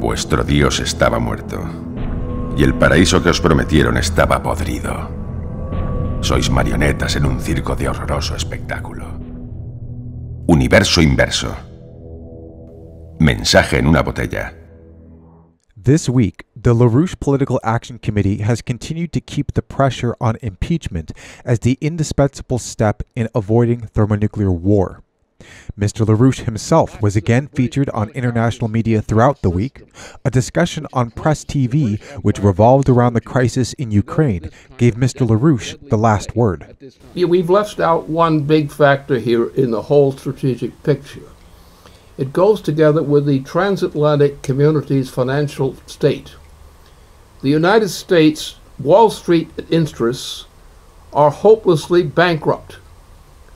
Vuestro Dios estaba muerto, y el paraíso que os prometieron estaba podrido. Sois marionetas en un circo de horroroso espectáculo. Universo inverso. Mensaje en una botella. This week, the LaRouche Political Action Committee has continued to keep the pressure on impeachment as the indispensable step in avoiding thermonuclear war. Mr. LaRouche himself was again featured on international media throughout the week. A discussion on Press TV, which revolved around the crisis in Ukraine, gave Mr. LaRouche the last word. We've left out one big factor here in the whole strategic picture. It goes together with the transatlantic community's financial state. The United States Wall Street interests are hopelessly bankrupt.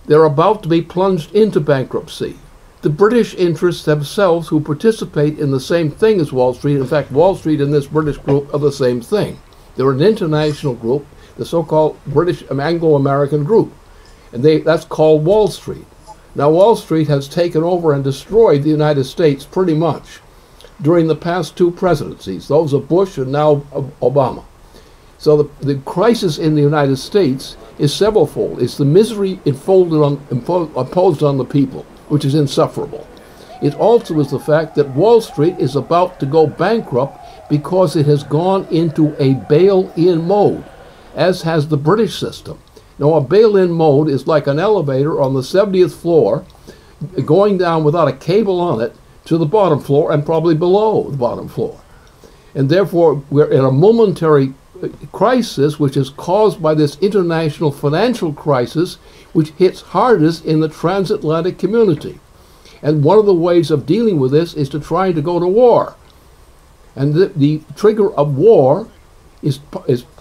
They're about to be plunged into bankruptcy. The British interests themselves, who participate in the same thing as Wall Street, in fact, Wall Street and this British group are the same thing. They're an international group, the so-called British Anglo-American group, and that's called Wall Street. Now, Wall Street has taken over and destroyed the United States pretty much during the past two presidencies, those of Bush and now of Obama. So the crisis in the United States is severalfold. It's the misery imposed on the people, which is insufferable. It also is the fact that Wall Street is about to go bankrupt because it has gone into a bail-in mode, as has the British system. Now, a bail-in mode is like an elevator on the 70th floor going down without a cable on it to the bottom floor and probably below the bottom floor. And therefore, we're in a momentary crisis which is caused by this international financial crisis which hits hardest in the transatlantic community. And one of the ways of dealing with this is to try to go to war. And the trigger of war is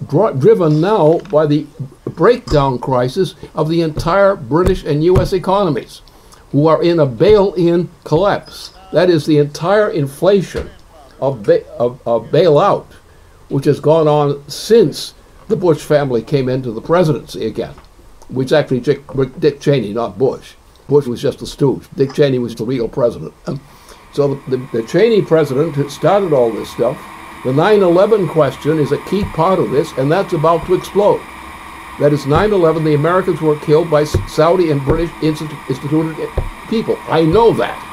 driven now by the breakdown crisis of the entire British and U.S. economies, who are in a bail-in collapse. That is the entire inflation of bailout, which has gone on since the Bush family came into the presidency again, which actually Dick Cheney, not Bush. Bush was just a stooge. Dick Cheney was the real president. So the Cheney president had started all this stuff. The 9/11 question is a key part of this, and that's about to explode. That is 9/11, the Americans were killed by Saudi and British instituted people. I know that.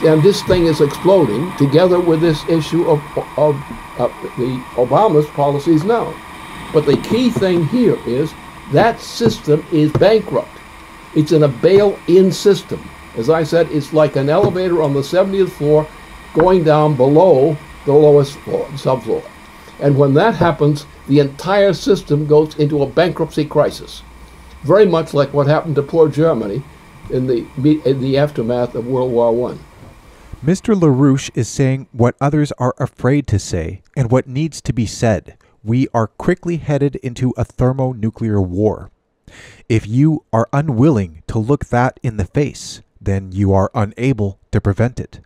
And this thing is exploding together with this issue of the Obama's policies now. But the key thing here is that system is bankrupt. It's in a bail-in system. As I said, it's like an elevator on the 70th floor going down below the lowest floor, subfloor. And when that happens, the entire system goes into a bankruptcy crisis. Very much like what happened to poor Germany in the aftermath of World War I. Mr. LaRouche is saying what others are afraid to say and what needs to be said. We are quickly headed into a thermonuclear war. If you are unwilling to look that in the face, then you are unable to prevent it.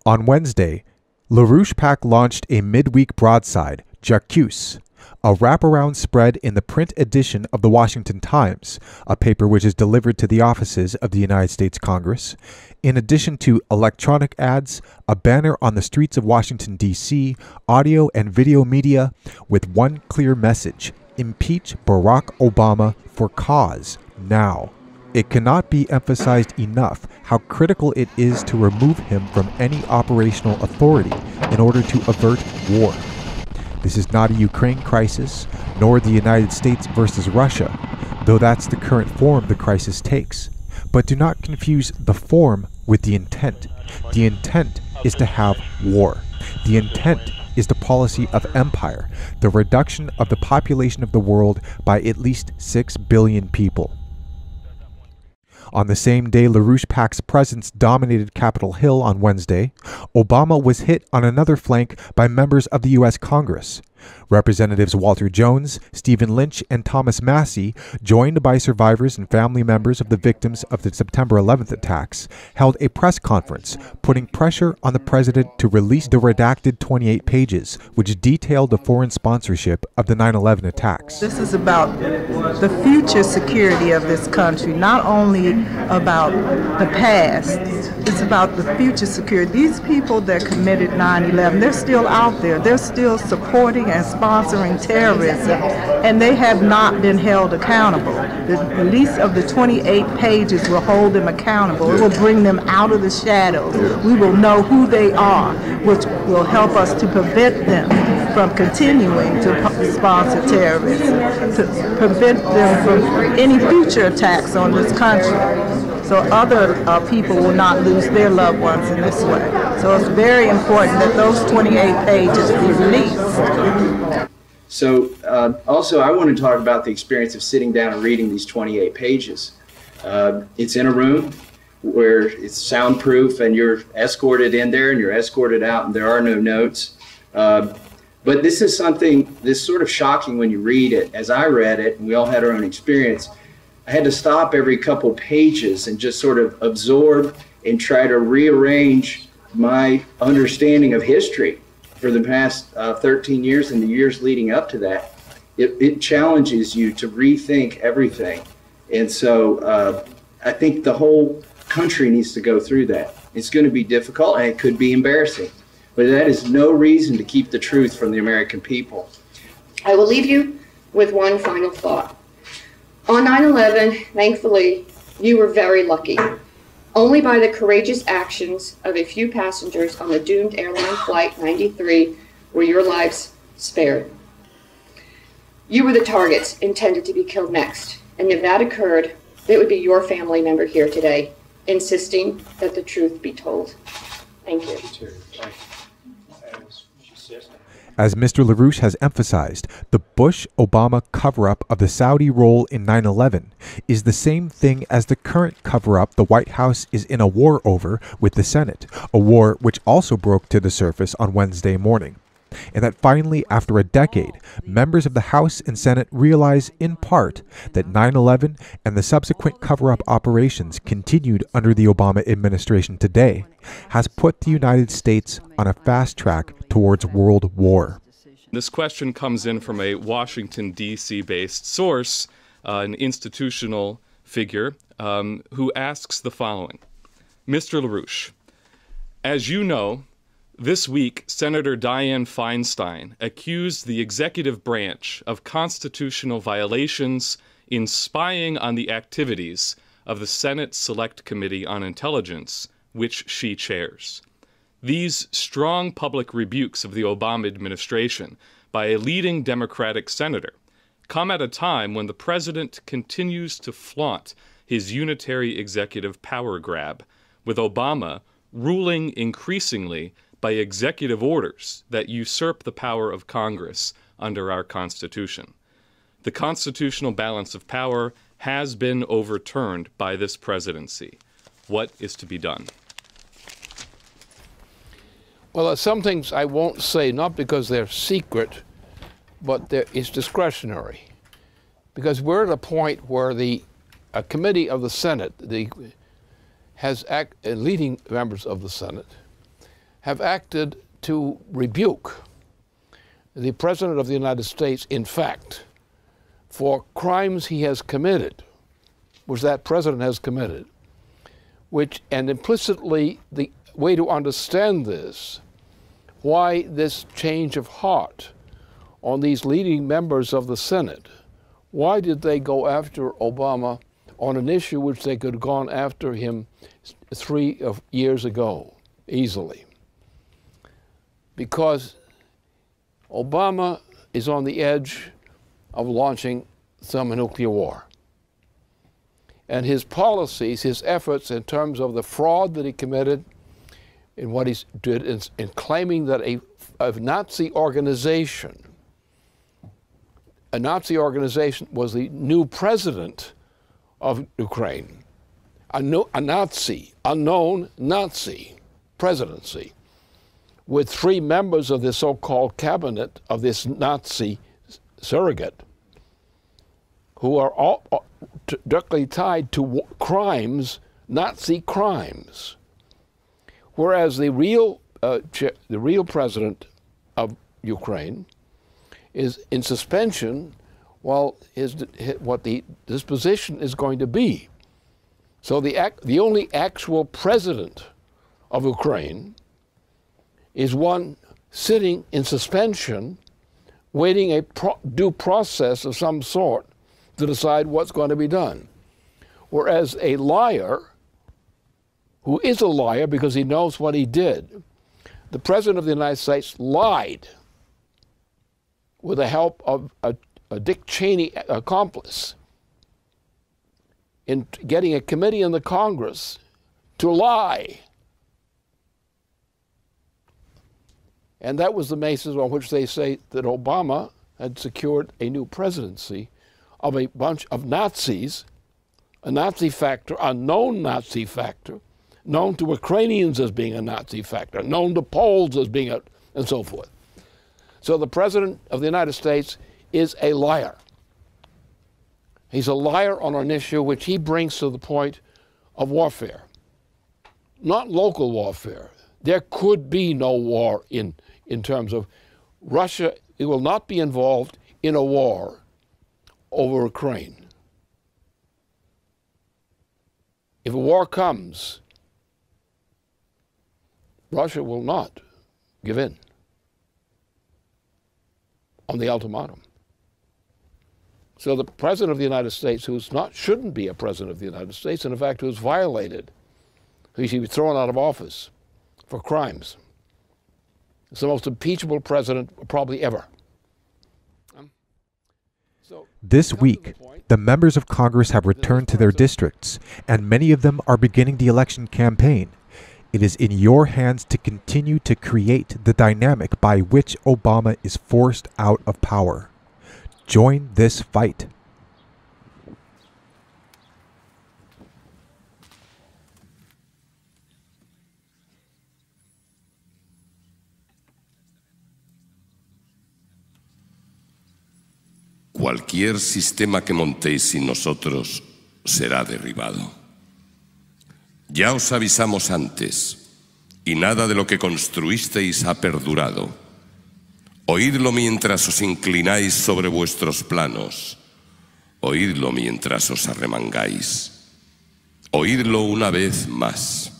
On Wednesday, LaRouche PAC launched a midweek broadside, J'accuse, a wraparound spread in the print edition of the Washington Times, a paper which is delivered to the offices of the United States Congress, in addition to electronic ads, a banner on the streets of Washington, D.C., audio and video media, with one clear message: impeach Barack Obama for cause now. It cannot be emphasized enough how critical it is to remove him from any operational authority in order to avert war. This is not a Ukraine crisis, nor the United States versus Russia, though that's the current form the crisis takes. But do not confuse the form with the intent. The intent is to have war. The intent is the policy of empire, the reduction of the population of the world by at least 6 billion people. On the same day LaRouche PAC's presence dominated Capitol Hill on Wednesday, Obama was hit on another flank by members of the U.S. Congress. Representatives Walter Jones, Stephen Lynch, and Thomas Massey, joined by survivors and family members of the victims of the September 11th attacks, held a press conference, putting pressure on the president to release the redacted 28 pages, which detailed the foreign sponsorship of the 9/11 attacks. This is about the future security of this country, not only about the past. It's about the future security. These people that committed 9/11, they're still out there. They're still supporting and sponsoring terrorism, and they have not been held accountable. The release of the 28 pages will hold them accountable. It will bring them out of the shadows. We will know who they are, which will help us to prevent them from continuing to sponsor terrorism, to prevent them from any future attacks on this country, so other people will not lose their loved ones in this way. So it's very important that those 28 pages be released. So also I want to talk about the experience of sitting down and reading these 28 pages. It's in a room where it's soundproof and you're escorted in there and you're escorted out and there are no notes. But this is something that's sort of shocking when you read it. As I read it, and we all had our own experience, I had to stop every couple pages and just sort of absorb and try to rearrange my understanding of history for the past 13 years and the years leading up to that. It challenges you to rethink everything. And so I think the whole country needs to go through that. It's going to be difficult and it could be embarrassing, but that is no reason to keep the truth from the American people. I will leave you with one final thought. On 9/11, thankfully, you were very lucky. Only by the courageous actions of a few passengers on the doomed airline Flight 93 were your lives spared. You were the targets intended to be killed next, and if that occurred, it would be your family member here today, insisting that the truth be told. Thank you. As Mr. LaRouche has emphasized, the Bush-Obama cover-up of the Saudi role in 9/11 is the same thing as the current cover-up the White House is in a war over with the Senate, a war which also broke to the surface on Wednesday morning. And that finally, after a decade, members of the House and Senate realize in part that 9/11 and the subsequent cover-up operations continued under the Obama administration today has put the United States on a fast track towards world war. This question comes in from a Washington, D.C. based source, an institutional figure, who asks the following. Mr. LaRouche, as you know, this week, Senator Dianne Feinstein accused the executive branch of constitutional violations in spying on the activities of the Senate Select Committee on Intelligence, which she chairs. These strong public rebukes of the Obama administration by a leading Democratic senator come at a time when the president continues to flaunt his unitary executive power grab, with Obama ruling increasingly by executive orders that usurp the power of Congress under our Constitution. The constitutional balance of power has been overturned by this presidency. What is to be done? Well, some things I won't say, not because they're secret, but it's discretionary. Because we're at a point where a committee of the Senate, leading members of the Senate, have acted to rebuke the President of the United States, in fact, for crimes he has committed, which that President has committed, and implicitly the way to understand this, why this change of heart on these leading members of the Senate. Why did they go after Obama on an issue which they could have gone after him 3 years ago easily? Because Obama is on the edge of launching thermonuclear war. And his policies, his efforts in terms of the fraud that he committed, in what he did in claiming that a Nazi organization was the new president of Ukraine, a Nazi, unknown Nazi presidency, with 3 members of the so-called cabinet of this Nazi surrogate who are all directly tied to crimes, Nazi crimes. Whereas the real president of Ukraine is in suspension while what the disposition is going to be. So the only actual president of Ukraine is one sitting in suspension, waiting a due process of some sort to decide what's going to be done. Whereas a liar, who is a liar because he knows what he did, the President of the United States lied with the help of a Dick Cheney accomplice in getting a committee in the Congress to lie. And that was the basis on which they say that Obama had secured a new presidency of a bunch of Nazis, a Nazi factor, a known Nazi factor, known to Ukrainians as being a Nazi factor, known to Poles as being and so forth. So the President of the United States is a liar. He's a liar on an issue which he brings to the point of warfare, not local warfare. There could be no war in terms of Russia. It will not be involved in a war over Ukraine. If a war comes, Russia will not give in on the ultimatum. So the President of the United States, shouldn't be a President of the United States, and in fact who's violated, he should be thrown out of office for crimes. It's the most impeachable president probably ever. This week, the members of Congress have returned to their districts, and many of them are beginning the election campaign. It is in your hands to continue to create the dynamic by which Obama is forced out of power. Join this fight. Cualquier sistema que montéis sin nosotros será derribado. Ya os avisamos antes, y nada de lo que construisteis ha perdurado. Oídlo mientras os inclináis sobre vuestros planos. Oídlo mientras os arremangáis. Oídlo una vez más.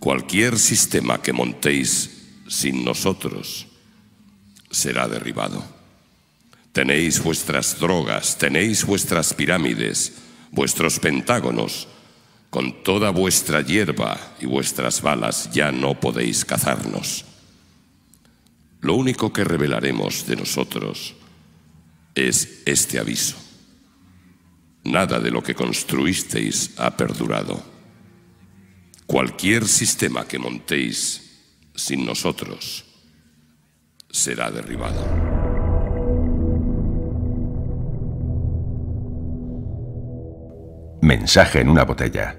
Cualquier sistema que montéis sin nosotros será derribado. Tenéis vuestras drogas, tenéis vuestras pirámides, vuestros pentágonos. Con toda vuestra hierba y vuestras balas ya no podéis cazarnos. Lo único que revelaremos de nosotros es este aviso. Nada de lo que construisteis ha perdurado. Cualquier sistema que montéis sin nosotros será derribado. Mensaje en una botella.